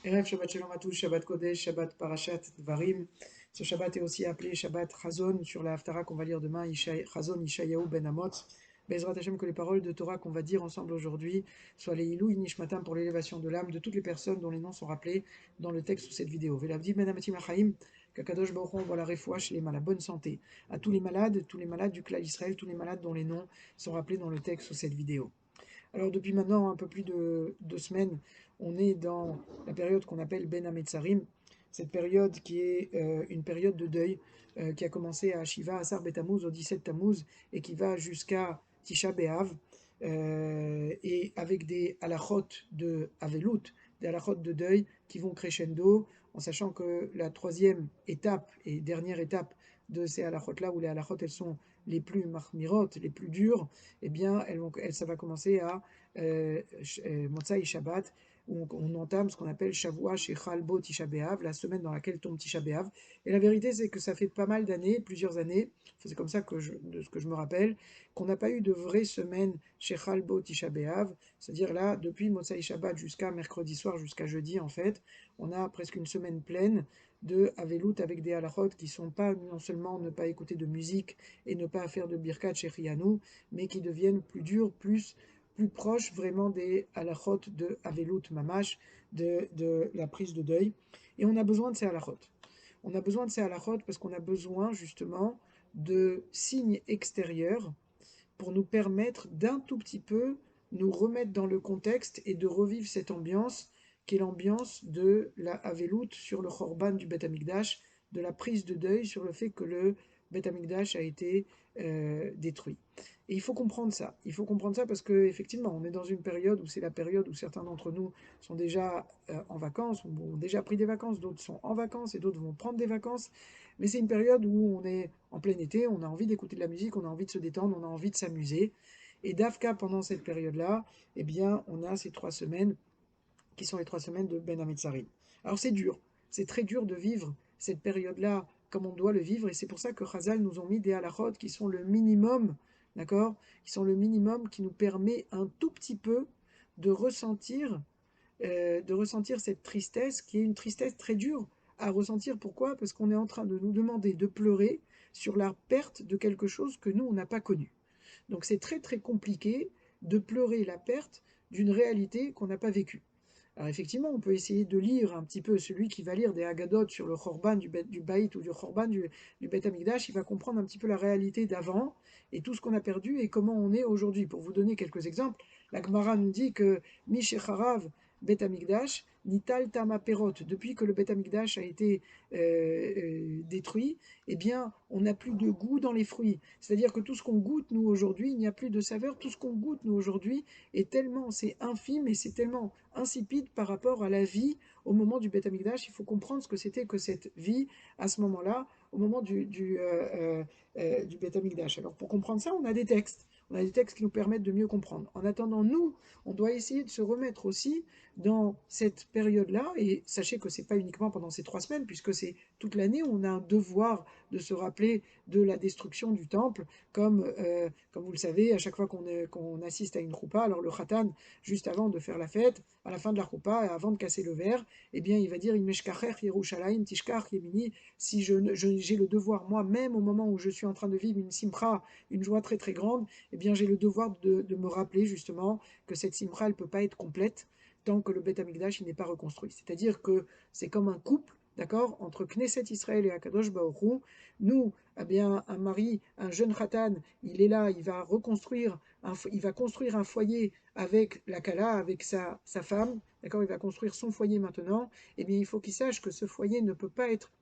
Erev Shabbat Shalom à tous, Shabbat Kodesh, Shabbat Parashat Dvarim. Ce Shabbat est aussi appelé Shabbat Chazon sur la Haftara qu'on va lire demain, Chazon Ishayahu Ben Amotz. Bezrat Hashem, que les paroles de Torah qu'on va dire ensemble aujourd'hui soient les Ilou Nishmatam pour l'élévation de l'âme de toutes les personnes dont les noms sont rappelés dans le texte sous cette vidéo. Velavdi Ben Amatim Achaim, qu'Akadosh Baruch Hu envoie la réfoua chez les malades, bonne santé à tous les malades du clan Israël, tous les malades dont les noms sont rappelés dans le texte sous cette vidéo. Alors depuis maintenant un peu plus de 2 semaines, on est dans la période qu'on appelle Ben Hametzarim, cette période qui est une période de deuil qui a commencé à Shiva Asar Betammuz au 17 Tammuz et qui va jusqu'à Tisha B'Av et avec des halachot de Avelut, des halachot de deuil qui vont crescendo, en sachant que la troisième étape et dernière étape de ces halachot-là, où les halachot elles sont les plus mahmirot, les plus dures, eh bien, ça va commencer à Motsai Shabbat, où on entame ce qu'on appelle Shavua Shechal Bo Tisha B'Av, la semaine dans laquelle tombe Tisha B'Av. Et la vérité, c'est que ça fait pas mal d'années, plusieurs années, c'est comme ça de ce que je me rappelle, qu'on n'a pas eu de vraie semaine Shechal Bo Tisha B'Av, c'est-à-dire là, depuis Motsai Shabbat jusqu'à mercredi soir, jusqu'à jeudi, en fait, on a presque une semaine pleine de Avelut avec des halachot qui sont pas non seulement ne pas écouter de musique et ne pas faire de Birkat Shechianu, mais qui deviennent plus durs, plus proches vraiment des halachot de Avelut Mamash, de la prise de deuil. Et on a besoin de ces halachot. On a besoin de ces halachot parce qu'on a besoin justement de signes extérieurs pour nous permettre d'un tout petit peu nous remettre dans le contexte et de revivre cette ambiance qui est l'ambiance de la Avelut sur le Chorban du Beth Amikdash, de la prise de deuil sur le fait que le Beth Amikdash a été détruit. Et il faut comprendre ça. Il faut comprendre ça parce qu'effectivement, on est dans une période où c'est la période où certains d'entre nous sont déjà en vacances, ou ont déjà pris des vacances, d'autres sont en vacances et d'autres vont prendre des vacances. Mais c'est une période où on est en plein été, on a envie d'écouter de la musique, on a envie de se détendre, on a envie de s'amuser. Et d'Afka, pendant cette période-là, eh bien, on a ces 3 semaines qui sont les 3 semaines de Ben Hametzarim. Alors c'est dur, c'est très dur de vivre cette période-là comme on doit le vivre, et c'est pour ça que Chazal nous ont mis des halachot qui sont le minimum, d'accord, qui sont le minimum qui nous permet un tout petit peu de ressentir cette tristesse qui est une tristesse très dure à ressentir. Pourquoi? Parce qu'on est en train de nous demander de pleurer sur la perte de quelque chose que nous, on n'a pas connu. Donc c'est très très compliqué de pleurer la perte d'une réalité qu'on n'a pas vécue. Alors effectivement, on peut essayer de lire un petit peu, celui qui va lire des Haggadot sur le Chorban du Baït ou du Chorban du Beth Amikdash, il va comprendre un petit peu la réalité d'avant et tout ce qu'on a perdu et comment on est aujourd'hui. Pour vous donner quelques exemples, la Gemara nous dit que Mishecharav Beth Amikdash, Nital Tama Perot, depuis que le Beth Amikdash a été détruit, eh bien, on n'a plus de goût dans les fruits. C'est-à-dire que tout ce qu'on goûte, nous, aujourd'hui, il n'y a plus de saveur. Tout ce qu'on goûte, nous, aujourd'hui, est tellement, c'est infime et c'est tellement insipide par rapport à la vie au moment du Beth Amikdash. Il faut comprendre ce que c'était que cette vie à ce moment-là, au moment du Beth Amikdash. Alors, pour comprendre ça, on a des textes. On a des textes qui nous permettent de mieux comprendre. En attendant, nous, on doit essayer de se remettre aussi dans cette période-là. Et sachez que ce n'est pas uniquement pendant ces 3 semaines, puisque c'est toute l'année où on a un devoir de se rappeler de la destruction du temple, comme vous le savez, à chaque fois qu'on assiste à une roupa, alors le khatan, juste avant de faire la fête, à la fin de la roupa, avant de casser le verre, eh bien, il va dire Imeshkacher Yerushalayim Tishkach Yemini. Si j'ai le devoir, moi-même, au moment où je suis en train de vivre une simra, une joie très très grande, eh bien, j'ai le devoir de me rappeler justement que cette simra, elle ne peut pas être complète tant que le Beth Amikdash n'est pas reconstruit. C'est-à-dire que c'est comme un couple, d'accord, entre Knesset Israël et Akadosh Baruch Hu. Nous, eh bien, un mari, un jeune khatan, il est là, il va construire un foyer avec la Kala, avec sa femme, d'accord, il va construire son foyer maintenant, eh bien il faut qu'il sache que ce foyer ne peut pas être,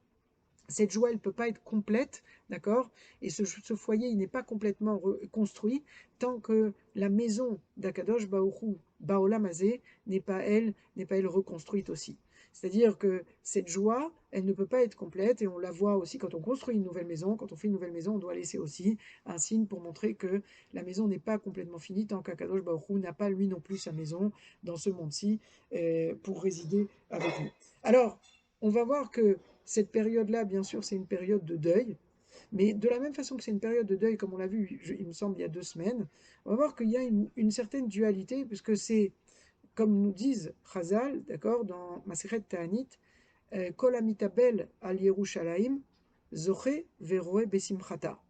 cette joie, elle ne peut pas être complète, d'accord, et ce foyer, il n'est pas complètement construit tant que la maison d'Akadosh Baoru, Baolam Hazé, n'est pas elle reconstruite aussi. C'est-à-dire que cette joie, elle ne peut pas être complète, et on la voit aussi quand on construit une nouvelle maison. Quand on fait une nouvelle maison, on doit laisser aussi un signe pour montrer que la maison n'est pas complètement finie, tant qu'Akadosh Baruch Hu n'a pas lui non plus sa maison dans ce monde-ci pour résider avec nous. Alors, on va voir que cette période-là, bien sûr, c'est une période de deuil, mais de la même façon que c'est une période de deuil, comme on l'a vu, il me semble, il y a 2 semaines, on va voir qu'il y a une certaine dualité, puisque c'est comme nous disent Chazal, d'accord, dans Masechet Ta'anit, Kol amitabel al Yerushalayim, zoche veroe besimchata.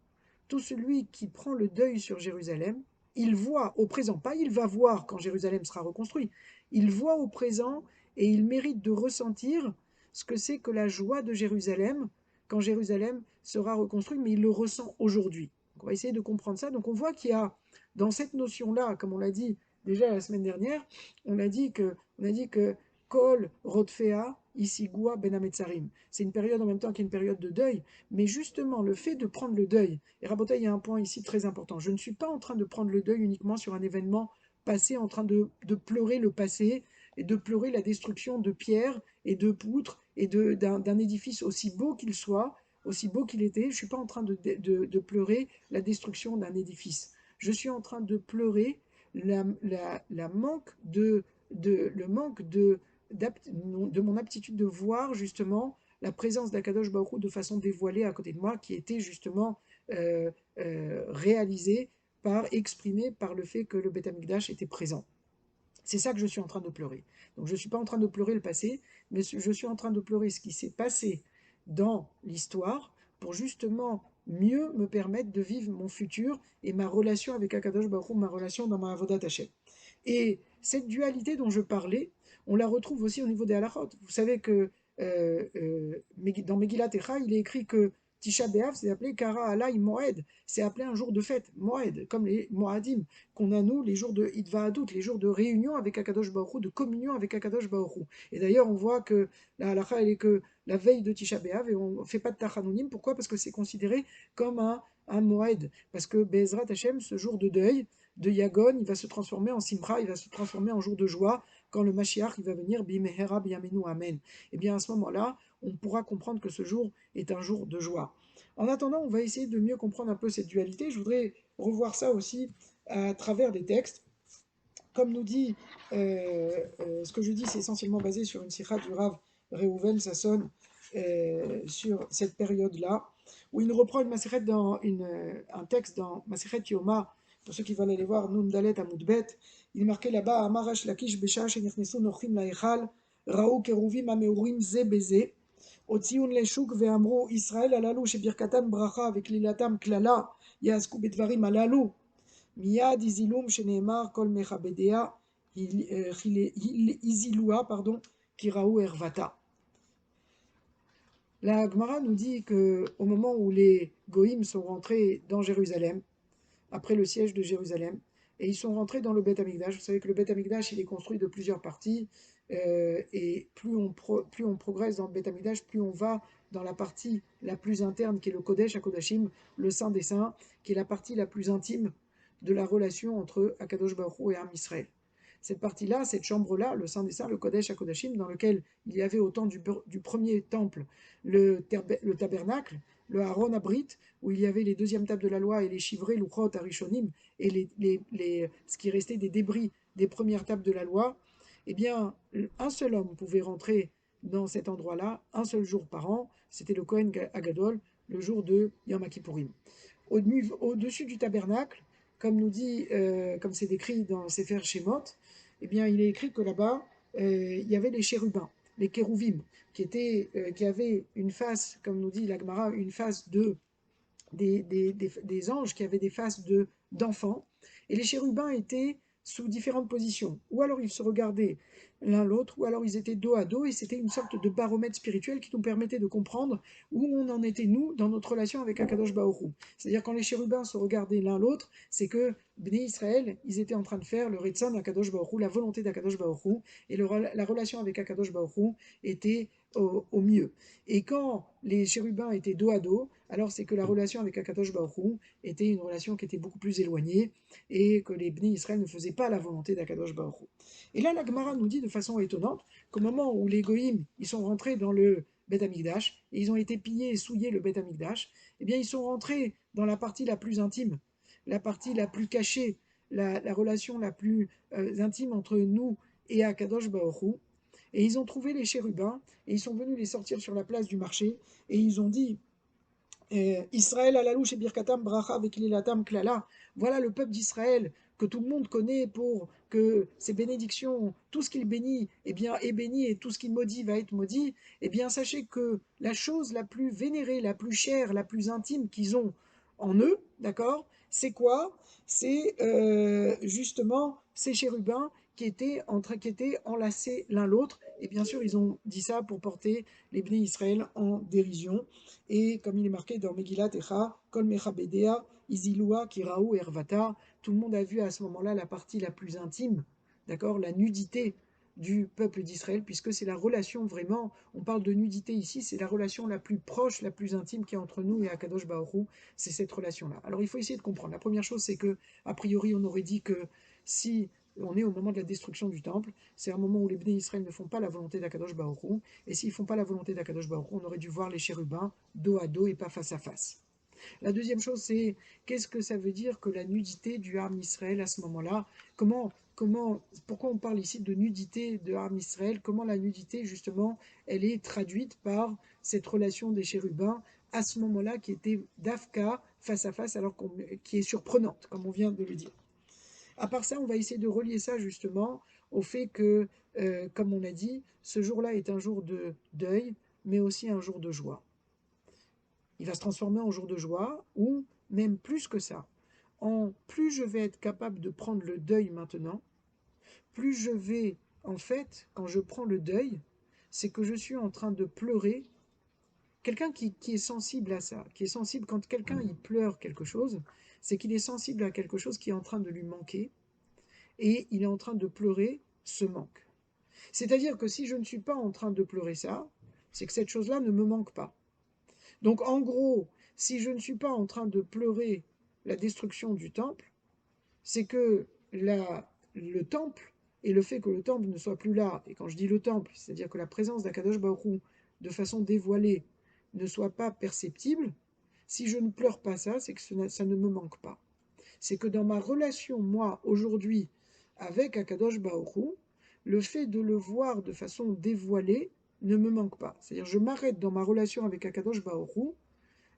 Tout celui qui prend le deuil sur Jérusalem, il voit au présent, pas il va voir quand Jérusalem sera reconstruit, il voit au présent et il mérite de ressentir ce que c'est que la joie de Jérusalem quand Jérusalem sera reconstruit, mais il le ressent aujourd'hui. On va essayer de comprendre ça. Donc on voit qu'il y a dans cette notion-là, comme on l'a dit déjà la semaine dernière, on a dit que Kol Rodfea Isigua Ben Ametzarim. C'est une période en même temps qu'une période de deuil, mais justement le fait de prendre le deuil, et Rabotai, il y a un point ici très important, je ne suis pas en train de prendre le deuil uniquement sur un événement passé, en train de pleurer le passé, et de pleurer la destruction de pierres et de poutres et d'un édifice aussi beau qu'il soit, aussi beau qu'il était, je ne suis pas en train de pleurer la destruction d'un édifice. Je suis en train de pleurer le manque de mon aptitude de voir justement la présence d'Akadosh Baruch Hu de façon dévoilée à côté de moi, qui était justement réalisée exprimée par le fait que le Beth Amikdash était présent. C'est ça que je suis en train de pleurer. Donc je ne suis pas en train de pleurer le passé, mais je suis en train de pleurer ce qui s'est passé dans l'histoire pour justement mieux me permettre de vivre mon futur et ma relation avec Akadosh Baruch Hu, ma relation dans ma Avodat Hashem. Et cette dualité dont je parlais, on la retrouve aussi au niveau des halachot. Vous savez que dans Megillat Echa, il est écrit que Tisha B'Av, c'est appelé Kara Alai Moed, c'est appelé un jour de fête, Moed, comme les Moadim, qu'on a nous, les jours de Idva'adut, les jours de réunion avec Akadosh Baruch Hu, de communion avec Akadosh Baruch Hu. Et d'ailleurs, on voit que la halacha, elle est que la veille de Tisha B'Av, et on ne fait pas de Tachanounim. Pourquoi? Parce que c'est considéré comme un Moed. Parce que Be'ezrat Hashem, ce jour de deuil, de Yagon, il va se transformer en Simcha, il va se transformer en jour de joie, quand le Mashiach il va venir, Bimehera Biyamenu Amen. Et bien à ce moment-là, on pourra comprendre que ce jour est un jour de joie. En attendant, on va essayer de mieux comprendre un peu cette dualité. Je voudrais revoir ça aussi à travers des textes. Comme nous dit, ce que je dis, c'est essentiellement basé sur une sikha du Rav Reuven Sasson sur cette période-là, où il nous reprend un texte dans Masechet Yoma, pour ceux qui veulent aller voir, Nun Dalet Amoudbet, il est marqué là-bas, Amarash Lakish Besha Shenichnesu Nochim Laechal, Raou Keruvim Ameurim Ze Beze, Otziun Leshuk Ve'amro Israël Alalu Shebirkatam Bracha avec Lilatam Klala, Yasku Bedvarim Alalu. Miyad Izilum Sheneemar Kol Mechabedea Izilua, pardon, Kiraou Ervata. La Gemara nous dit qu'au moment où les Goïms sont rentrés dans Jérusalem, après le siège de Jérusalem, et ils sont rentrés dans le Beth Amikdash, vous savez que le Beth Amikdash il est construit de plusieurs parties, et plus on progresse dans le Beth Amikdash, plus on va dans la partie la plus interne qui est le Kodesh HaKodashim, le Saint des Saints, qui est la partie la plus intime de la relation entre Akadosh Baruch Hu et Am Israël. Cette partie-là, cette chambre-là, le Saint des Saints, le Kodesh HaKodashim, dans lequel il y avait au temps du premier temple le tabernacle, le Aaron Abrit, où il y avait les deuxièmes tables de la loi et les chivrés, l'Uchot, Arishonim, et ce qui restait des débris des premières tables de la loi, eh bien, un seul homme pouvait rentrer dans cet endroit-là, un seul jour par an, c'était le Kohen Agadol, le jour de Yom Kippourim. Au-dessus du tabernacle, comme c'est décrit dans Sefer Shemot, eh bien, il est écrit que là-bas, il y avait les chérubins, les kérouvim, qui avaient une face, comme nous dit la Gemara, une face des anges qui avaient des faces d'enfants, et les chérubins étaient sous différentes positions. Ou alors ils se regardaient l'un l'autre, ou alors ils étaient dos à dos, et c'était une sorte de baromètre spirituel qui nous permettait de comprendre où on en était, nous, dans notre relation avec Akadosh Baruch Hu. C'est-à-dire quand les chérubins se regardaient l'un l'autre, c'est que Bnei Israël, ils étaient en train de faire le Ritzon Akadosh Baruch Hu, la volonté d'Akadosh Baruch Hu, et la relation avec Akadosh Baruch Hu était au mieux. Et quand les chérubins étaient dos à dos, alors c'est que la relation avec Akadosh Baruch Hu était une relation qui était beaucoup plus éloignée et que les Bnei Israël ne faisaient pas la volonté d'Akadosh Baruch Hu. Et là, la Gemara nous dit de façon étonnante qu'au moment où les Goïms ils sont rentrés dans le Beth Amikdash et ils ont été pillés et souillés le Beth Amikdash, eh bien ils sont rentrés dans la partie la plus intime, la partie la plus cachée, la relation la plus intime entre nous et Akadosh Baruch Hu. Et ils ont trouvé les chérubins, et ils sont venus les sortir sur la place du marché, et ils ont dit Israël alalouche et birkatam bracha avec lilatam klala. Voilà le peuple d'Israël que tout le monde connaît pour que ses bénédictions, tout ce qu'il bénit, eh bien, est béni et tout ce qu'il maudit va être maudit, eh bien, sachez que la chose la plus vénérée, la plus chère, la plus intime qu'ils ont en eux, d'accord, c'est quoi? C'est justement ces chérubins qui étaient enlacés l'un l'autre. Et bien sûr, ils ont dit ça pour porter les Bnei Israël en dérision. Et comme il est marqué dans Megillat Echa, Kol Mechabedea, Izilua, Kiraou, Ervata, tout le monde a vu à ce moment-là la partie la plus intime, d'accord, la nudité du peuple d'Israël, puisque c'est la relation vraiment, on parle de nudité ici, c'est la relation la plus proche, la plus intime qui est entre nous et Akadosh Baruch Hu, c'est cette relation-là. Alors il faut essayer de comprendre. La première chose, c'est que, a priori, on aurait dit que si on est au moment de la destruction du temple, c'est un moment où les Bnei Israël ne font pas la volonté d'Akadosh Baruch Hu, et s'ils ne font pas la volonté d'Akadosh Baruch Hu, on aurait dû voir les chérubins dos à dos et pas face à face. La deuxième chose, c'est qu'est-ce que ça veut dire que la nudité du Ham Israël à ce moment-là? Pourquoi on parle ici de nudité de Ham Israël? Comment la nudité, justement, elle est traduite par cette relation des chérubins à ce moment-là qui était d'Afka face à face, qui est surprenante, comme on vient de le dire. À part ça, on va essayer de relier ça justement au fait que, comme on a dit, ce jour-là est un jour de deuil, mais aussi un jour de joie. Il va se transformer en jour de joie, ou même plus que ça. Plus je vais être capable de prendre le deuil maintenant, plus je vais, en fait, quand je prends le deuil, c'est que je suis en train de pleurer. Quelqu'un qui est sensible à ça, qui est sensible quand quelqu'un il pleure quelque chose, c'est qu'il est sensible à quelque chose qui est en train de lui manquer, et il est en train de pleurer ce manque. C'est-à-dire que si je ne suis pas en train de pleurer ça, c'est que cette chose-là ne me manque pas. Donc en gros, si je ne suis pas en train de pleurer la destruction du temple, c'est que le temple et le fait que le temple ne soit plus là, et quand je dis le temple, c'est-à-dire que la présence d'Akadosh Baruch Hu, de façon dévoilée, ne soit pas perceptible, si je ne pleure pas ça, c'est que ça ne me manque pas. C'est que dans ma relation, moi, aujourd'hui, avec Akadosh Baruch Hu, le fait de le voir de façon dévoilée ne me manque pas. C'est-à-dire, je m'arrête dans ma relation avec Akadosh Baruch Hu,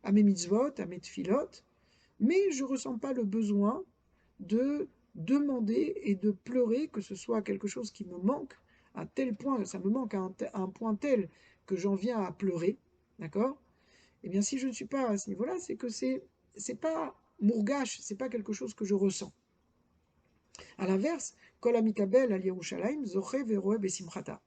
à mes mitzvot, à mes tfilot, mais je ne ressens pas le besoin de demander et de pleurer que ce soit quelque chose qui me manque à tel point, ça me manque à un point tel que j'en viens à pleurer, d'accord? Eh bien, si je ne suis pas à ce niveau-là, c'est que c'est pas mourgache, c'est pas quelque chose que je ressens. À l'inverse, Kol Amikabel al Yerushalayim zoche veroe besimchata.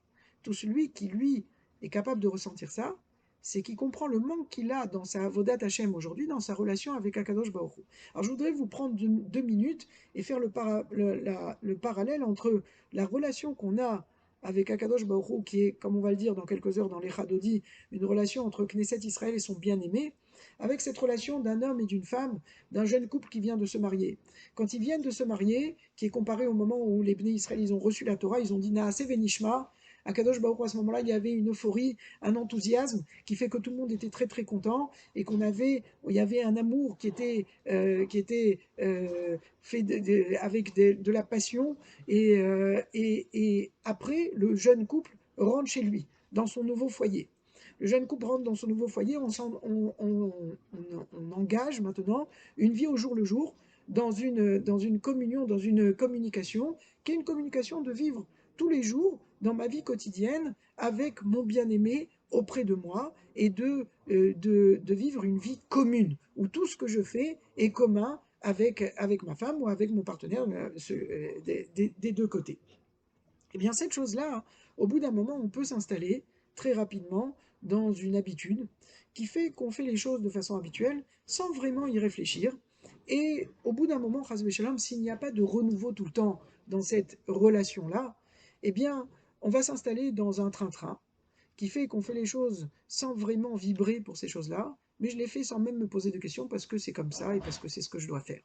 Tout celui qui, lui, est capable de ressentir ça, c'est qu'il comprend le manque qu'il a dans sa Avodat Hashem aujourd'hui, dans sa relation avec Akadosh Baruch Hu. Alors je voudrais vous prendre 2 minutes et faire le parallèle entre la relation qu'on a avec Akadosh Baruch Hu, qui est, comme on va le dire dans quelques heures dans les Chadodi, une relation entre Knesset Israël et son bien-aimé, avec cette relation d'un homme et d'une femme, d'un jeune couple qui vient de se marier. Quand ils viennent de se marier, qui est comparé au moment où les Bnei Israël ils ont reçu la Torah, ils ont dit Naase venishma. À Kadosh Baruch Hu, à ce moment-là, il y avait une euphorie, un enthousiasme qui fait que tout le monde était très très content et il y avait un amour qui était fait avec de la passion et après le jeune couple rentre chez lui dans son nouveau foyer. Le jeune couple rentre dans son nouveau foyer, on engage maintenant une vie au jour le jour dans une communion, dans une communication, qui est une communication de vivre tous les jours dans ma vie quotidienne avec mon bien-aimé auprès de moi et de vivre une vie commune où tout ce que je fais est commun avec ma femme ou avec mon partenaire des deux côtés. Eh bien, cette chose-là, au bout d'un moment, on peut s'installer très rapidement dans une habitude qui fait qu'on fait les choses de façon habituelle sans vraiment y réfléchir. Et au bout d'un moment, chas v'shalom, s'il n'y a pas de renouveau tout le temps dans cette relation-là, eh bien, on va s'installer dans un train-train qui fait qu'on fait les choses sans vraiment vibrer pour ces choses-là, mais je les fais sans même me poser de questions parce que c'est comme ça et parce que c'est ce que je dois faire.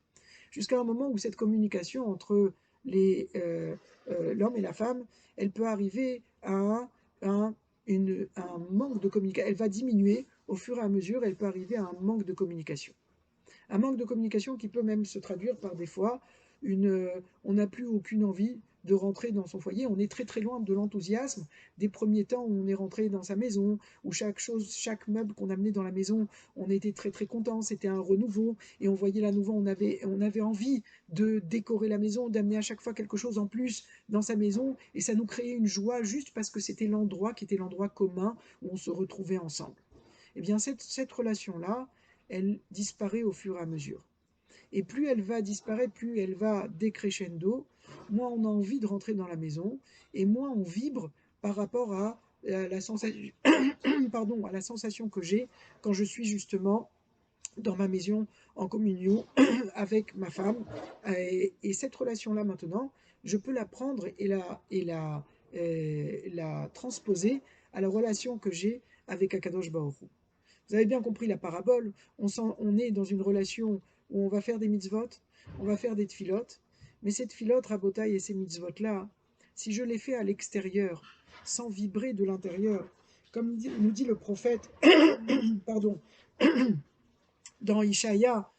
Jusqu'à un moment où cette communication entre l'homme et la femme, elle peut arriver un, un manque de communication. Elle va diminuer au fur et à mesure, elle peut arriver à un manque de communication. Un manque de communication qui peut même se traduire par des fois on n'a plus aucune envie de rentrer dans son foyer. On est très très loin de l'enthousiasme des premiers temps où on est rentré dans sa maison, où chaque chose, chaque meuble qu'on amenait dans la maison, on était très très content, c'était un renouveau, et on voyait la nouveau, on avait envie de décorer la maison, d'amener à chaque fois quelque chose en plus dans sa maison, et ça nous créait une joie juste parce que c'était l'endroit qui était l'endroit commun où on se retrouvait ensemble. Eh bien, cette relation-là, elle disparaît au fur et à mesure. Et plus elle va disparaître, plus elle va décrescendo, moins on a envie de rentrer dans la maison, et moins on vibre par rapport à la sensation, pardon, à la sensation que j'ai quand je suis justement dans ma maison en communion avec ma femme. Et cette relation-là maintenant, je peux la prendre la transposer à la relation que j'ai avec Akadosh Baruch Hu. Vous avez bien compris la parabole, on est dans une relation où on va faire des mitzvot, on va faire des tfilotes, mais ces tfilotes, rabotailles et ces mitzvot-là, si je les fais à l'extérieur, sans vibrer de l'intérieur, comme nous dit le prophète, pardon, dans Ishaïa,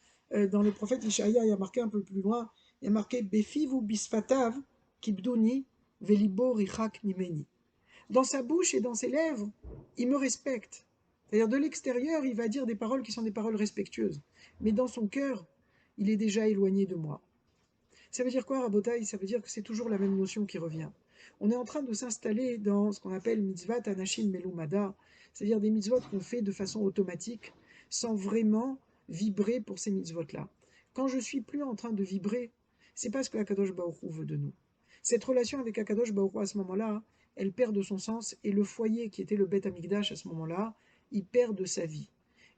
dans le prophète Ishaïa, il y a marqué un peu plus loin, il y a marqué Befiv ou bisfatav kibduni velibo richak nimeni. Dans sa bouche et dans ses lèvres, il me respecte. C'est-à-dire de l'extérieur, il va dire des paroles qui sont des paroles respectueuses. Mais dans son cœur, il est déjà éloigné de moi. Ça veut dire quoi, Rabotai? Ça veut dire que c'est toujours la même notion qui revient. On est en train de s'installer dans ce qu'on appelle mitzvat anashim melumada, c'est-à-dire des mitzvot qu'on fait de façon automatique, sans vraiment vibrer pour ces mitzvot-là. Quand je suis plus en train de vibrer, c'est pas ce que Akadosh Baruch Hu veut de nous. Cette relation avec Akadosh Baruch Hu à ce moment-là, elle perd de son sens, et le foyer qui était le Beth Amikdash à ce moment-là, il perd de sa vie.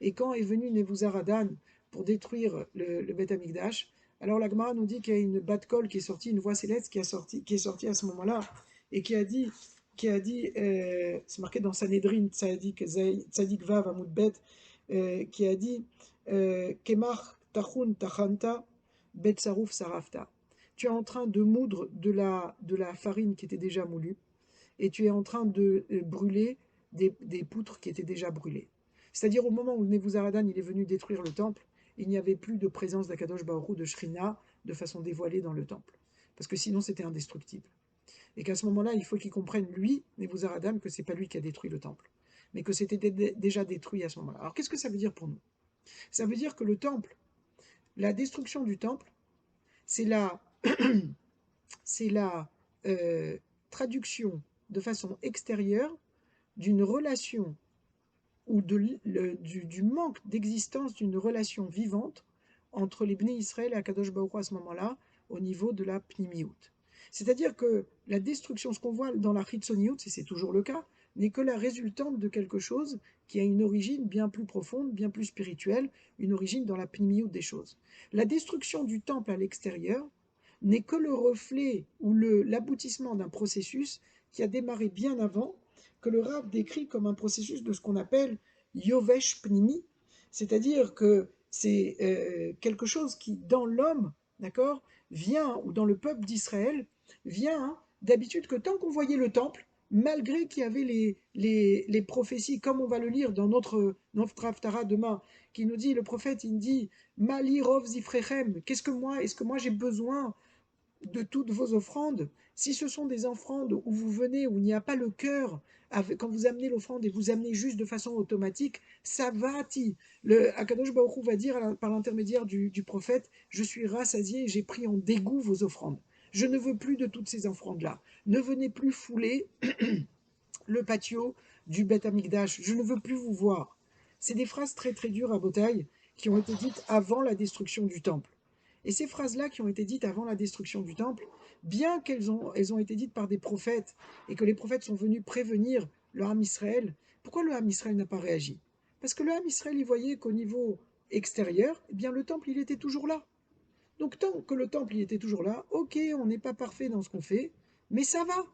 Et quand est venu Nebuzaradan pour détruire le Beth Amikdash, alors la Gemara nous dit qu'il y a une bat-kol qui est sortie, une voix céleste qui est sortie à ce moment-là, et c'est marqué dans Sanhedrin, Tzadik Vav Amud Bet, qui a dit Kemar Tachun Tachanta Bet Saruf Sarafta. Tu es en train de moudre de la farine qui était déjà moulue, et tu es en train de brûler des poutres qui étaient déjà brûlées. C'est-à-dire au moment où Nebuzaradan il est venu détruire le temple, il n'y avait plus de présence d'Akadosh Baruch Hu, de Shrina, de façon dévoilée dans le temple. Parce que sinon c'était indestructible. Et qu'à ce moment-là, il faut qu'il comprenne, lui, Nebuzaradan, que c'est pas lui qui a détruit le temple, mais que c'était déjà détruit à ce moment-là. Alors qu'est-ce que ça veut dire pour nous? Ça veut dire que le temple, la destruction du temple, c'est la, c'est la traduction de façon extérieure d'une relation ou du manque d'existence d'une relation vivante entre les Bnei Israël et Akadosh Baruch Hu à ce moment-là, au niveau de la Pnimiout. C'est-à-dire que la destruction, ce qu'on voit dans la Chitzoniout, et c'est toujours le cas, n'est que la résultante de quelque chose qui a une origine bien plus profonde, bien plus spirituelle, une origine dans la Pnimiout des choses. La destruction du temple à l'extérieur n'est que le reflet ou l'aboutissement d'un processus qui a démarré bien avant, que le Rav décrit comme un processus de ce qu'on appelle Yovesh Pnimi, c'est-à-dire que c'est quelque chose qui, dans l'homme, d'accord, vient, ou dans le peuple d'Israël, vient d'habitude que tant qu'on voyait le temple, malgré qu'il y avait les prophéties, comme on va le lire dans notre Haftara demain, qui nous dit, le prophète, il dit, Mali Rov Zifrechem, est-ce que moi j'ai besoin de toutes vos offrandes? Si ce sont des offrandes où vous venez, où il n'y a pas le cœur, quand vous amenez l'offrande et vous amenez juste de façon automatique, ça va, le Akadosh Baruch Hu va dire par l'intermédiaire du prophète, je suis rassasié et j'ai pris en dégoût vos offrandes. Je ne veux plus de toutes ces offrandes-là. Ne venez plus fouler le patio du Beth Amikdash. Je ne veux plus vous voir. C'est des phrases très très dures à Botaï qui ont été dites avant la destruction du temple. Et ces phrases-là qui ont été dites avant la destruction du temple, bien elles ont été dites par des prophètes et que les prophètes sont venus prévenir le Ham Israël, pourquoi le Ham Israël n'a pas réagi? Parce que le Ham Israël, il voyait qu'au niveau extérieur, eh bien le temple, il était toujours là. Donc tant que le temple, il était toujours là, ok, on n'est pas parfait dans ce qu'on fait, mais ça va.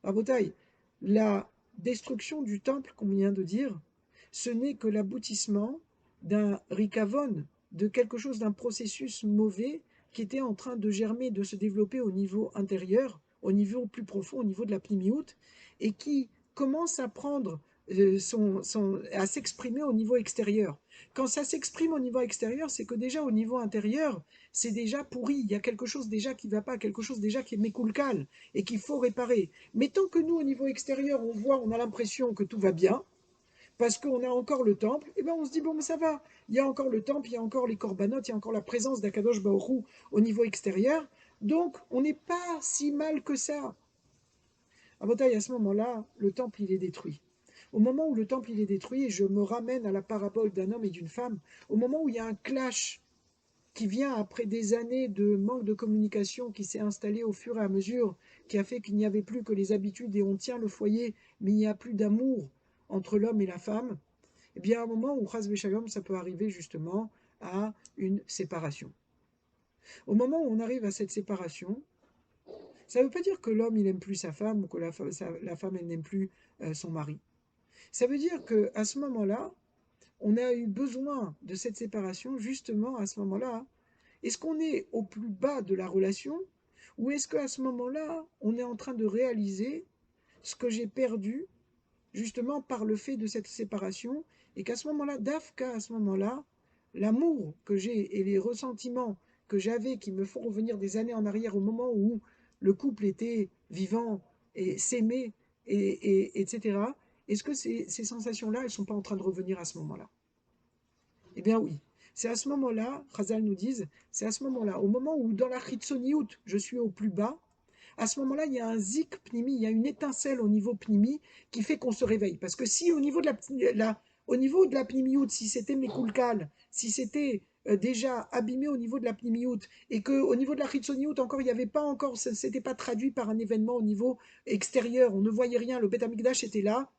Rabotaï, la destruction du temple qu'on vient de dire, ce n'est que l'aboutissement d'un rikavon, de quelque chose, d'un processus mauvais qui était en train de germer, de se développer au niveau intérieur, au niveau plus profond, au niveau de la pnimiout, et qui commence à prendre à s'exprimer au niveau extérieur. Quand ça s'exprime au niveau extérieur, c'est que déjà au niveau intérieur, c'est déjà pourri. Il y a quelque chose déjà qui ne va pas, quelque chose déjà qui est mécoulcal et qu'il faut réparer. Mais tant que nous, au niveau extérieur, on voit, on a l'impression que tout va bien, parce qu'on a encore le temple, et ben on se dit, bon, mais ça va. Il y a encore le temple, il y a encore les corbanotes, il y a encore la présence d'Akadosh Baoru au niveau extérieur. Donc, on n'est pas si mal que ça. À Botaï, à ce moment-là, le temple, il est détruit. Au moment où le temple il est détruit, je me ramène à la parabole d'un homme et d'une femme, au moment où il y a un clash qui vient après des années de manque de communication qui s'est installé au fur et à mesure, qui a fait qu'il n'y avait plus que les habitudes et on tient le foyer, mais il n'y a plus d'amour entre l'homme et la femme, eh bien à un moment où Chas Shalom, ça peut arriver justement à une séparation. Au moment où on arrive à cette séparation, ça ne veut pas dire que l'homme il n'aime plus sa femme ou que la femme elle n'aime plus son mari. Ça veut dire qu'à ce moment-là, on a eu besoin de cette séparation justement à ce moment-là. Est-ce qu'on est au plus bas de la relation ou est-ce qu'à ce moment-là, on est en train de réaliser ce que j'ai perdu justement par le fait de cette séparation et qu'à ce moment-là, d'Afka, à ce moment-là, l'amour que j'ai et les ressentiments que j'avais qui me font revenir des années en arrière au moment où le couple était vivant et s'aimait, etc. Est-ce que ces sensations-là, elles ne sont pas en train de revenir à ce moment-là? Eh bien oui. C'est à ce moment-là, Chazal nous disent, c'est à ce moment-là, au moment où dans la Chitzoniout, je suis au plus bas, à ce moment-là, il y a un zik pnimi, il y a une étincelle au niveau pnimi qui fait qu'on se réveille. Parce que si au niveau de au niveau de la pnimiout, si c'était mekulkal, si c'était déjà abîmé au niveau de la pnimiout, et qu'au niveau de la chitzoniout, encore, il n'y avait pas encore, ça s'était pas traduit par un événement au niveau extérieur, on ne voyait rien, le Beth Amikdash était là,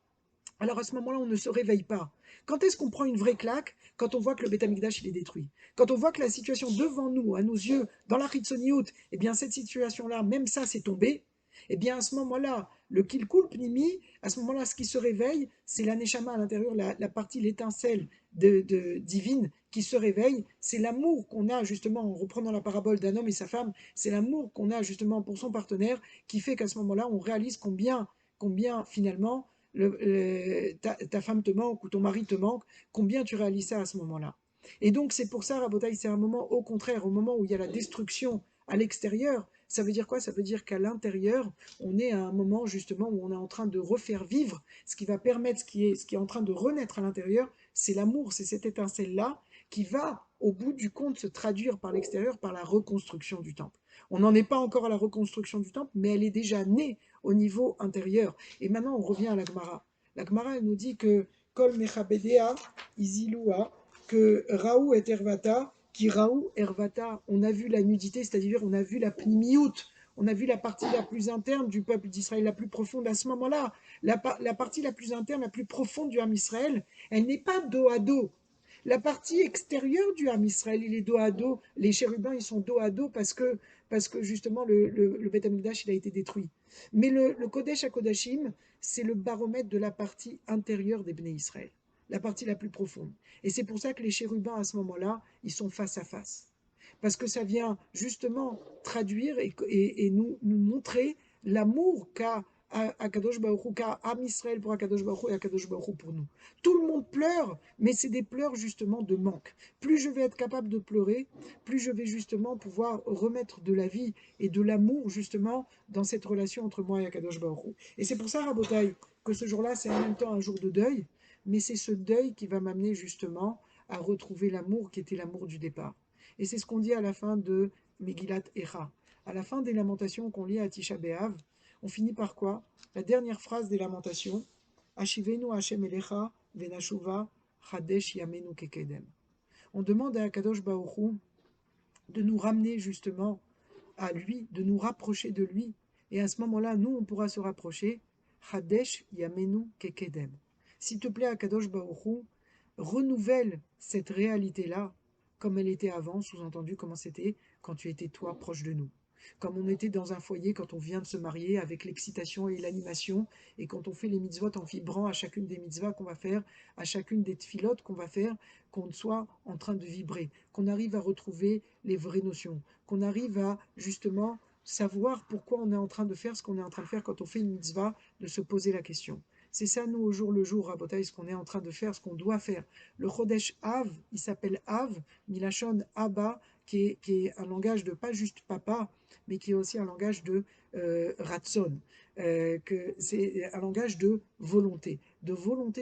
alors à ce moment-là, on ne se réveille pas. Quand est-ce qu'on prend une vraie claque? Quand on voit que le Beth Amikdash il est détruit. Quand on voit que la situation devant nous, à nos yeux, dans la Chitzoniout, eh bien cette situation-là, même ça, c'est tombé. Eh bien à ce moment-là, le Kilkul Pnimi, à ce moment-là, ce qui se réveille, c'est la Neshama à l'intérieur, la partie, l'étincelle divine qui se réveille. C'est l'amour qu'on a justement, en reprenant la parabole d'un homme et sa femme, c'est l'amour qu'on a justement pour son partenaire qui fait qu'à ce moment-là, on réalise combien finalement ta femme te manque ou ton mari te manque, combien tu réalises ça à ce moment-là. Et donc c'est pour ça, Rabotaï, c'est un moment au contraire, au moment où il y a la destruction à l'extérieur, ça veut dire quoi? Ça veut dire qu'à l'intérieur, on est à un moment justement où on est en train de refaire vivre ce qui va permettre, ce qui est en train de renaître à l'intérieur, c'est l'amour, c'est cette étincelle-là qui va, au bout du compte, se traduire par l'extérieur par la reconstruction du temple. On n'en est pas encore à la reconstruction du temple, mais elle est déjà née au niveau intérieur. Et maintenant, on revient à la Gemara. La Gemara, elle nous dit que Kol Mechabedea Izilua, que Raou et Ervata, qui Raou, Ervata, on a vu la nudité, c'est-à-dire on a vu la pnimiout, on a vu la partie la plus interne du peuple d'Israël, la plus profonde à ce moment-là. La partie la plus interne, la plus profonde du Ham Israël, elle n'est pas dos à dos. La partie extérieure du Ham Israël, il est dos à dos. Les chérubins, ils sont dos à dos parce que justement, le Beth Amikdash, il a été détruit. Mais le Kodesh à Kodashim, c'est le baromètre de la partie intérieure des Bnei Israël, la partie la plus profonde. Et c'est pour ça que les chérubins, à ce moment-là, ils sont face à face. Parce que ça vient justement traduire et nous montrer l'amour qu'a Akadosh Baruch Hu, qu'a Am Israël pour Akadosh Baruch Hu et Akadosh Baruch Hu pour nous. Tout le monde pleure, mais c'est des pleurs justement de manque. Plus je vais être capable de pleurer, plus je vais justement pouvoir remettre de la vie et de l'amour justement dans cette relation entre moi et Akadosh Baruch Hu. Et c'est pour ça, Rabotai, que ce jour-là, c'est en même temps un jour de deuil, mais c'est ce deuil qui va m'amener justement à retrouver l'amour qui était l'amour du départ. Et c'est ce qu'on dit à la fin de Megillat Echa. À la fin des lamentations qu'on lit à Tisha B'Av, on finit par quoi? La dernière phrase des lamentations, Ashivenu Hashem Elecha venashuva chadesh yamenu kekedem. On demande à Akadosh Baruch Hu de nous ramener justement à lui, de nous rapprocher de lui. Et à ce moment-là, nous, on pourra se rapprocher. Chadesh yamenu kekedem. S'il te plaît, Akadosh Baruch Hu, renouvelle cette réalité-là comme elle était avant, sous-entendu comment c'était quand tu étais toi proche de nous. Comme on était dans un foyer quand on vient de se marier avec l'excitation et l'animation, et quand on fait les mitzvot en vibrant à chacune des mitzvahs qu'on va faire, à chacune des tfilotes qu'on va faire, qu'on soit en train de vibrer, qu'on arrive à retrouver les vraies notions, qu'on arrive à justement savoir pourquoi on est en train de faire ce qu'on est en train de faire quand on fait une mitzvah, de se poser la question. C'est ça, nous, au jour le jour, Rabotaï, ce qu'on est en train de faire, ce qu'on doit faire. Le Chodesh Av, il s'appelle Av, Milachon Abba, qui est un langage de pas juste papa, mais qui est aussi un langage de Ratson, que c'est un langage de volonté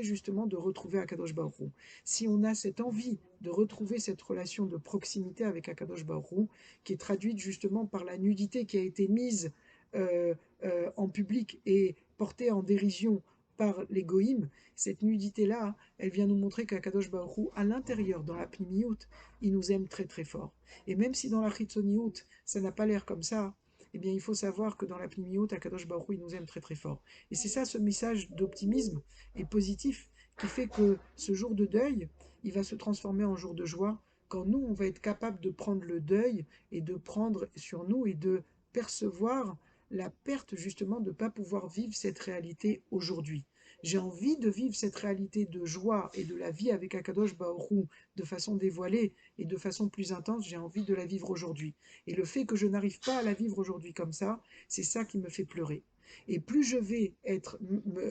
justement de retrouver Akadosh Baruch Hu. Si on a cette envie de retrouver cette relation de proximité avec Akadosh Baruch Hu, qui est traduite justement par la nudité qui a été mise euh, en public et portée en dérision par les goïms, cette nudité-là, elle vient nous montrer qu'Akadosh Baruch Hu, à l'intérieur, dans la pnimiout, il nous aime très très fort. Et même si dans la chitzoniout, ça n'a pas l'air comme ça, eh bien il faut savoir que dans la pnimiout, Akadosh Baruch Hu, il nous aime très très fort. Et c'est ça ce message d'optimisme et positif qui fait que ce jour de deuil, il va se transformer en jour de joie quand nous, on va être capable de prendre le deuil et de prendre sur nous et de percevoir la perte justement de ne pas pouvoir vivre cette réalité aujourd'hui. J'ai envie de vivre cette réalité de joie et de la vie avec Akadosh Baruch Hu de façon dévoilée et de façon plus intense, j'ai envie de la vivre aujourd'hui. Et le fait que je n'arrive pas à la vivre aujourd'hui comme ça, c'est ça qui me fait pleurer. Et plus je vais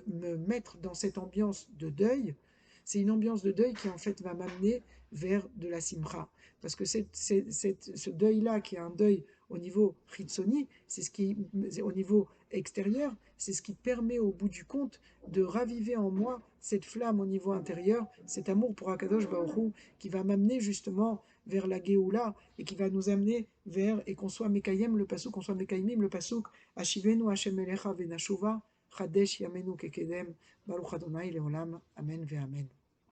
me mettre dans cette ambiance de deuil, c'est une ambiance de deuil qui en fait va m'amener vers de la simra. Parce que ce deuil-là, qui est un deuil au niveau Ritsoni, c'est ce qui, au niveau extérieur, c'est ce qui permet au bout du compte de raviver en moi cette flamme au niveau intérieur, cet amour pour Akadosh Baruch Hu, qui va m'amener justement vers la Géoula et qui va nous amener vers, et qu'on soit Mekayem le pasouk, qu'on soit Mekayemim le pasouk, Ashivenu Hashem Elecha Venashuva, Chadesh Yamenu Kekedem, Baruch Adonai Leolam, Amen ve Amen.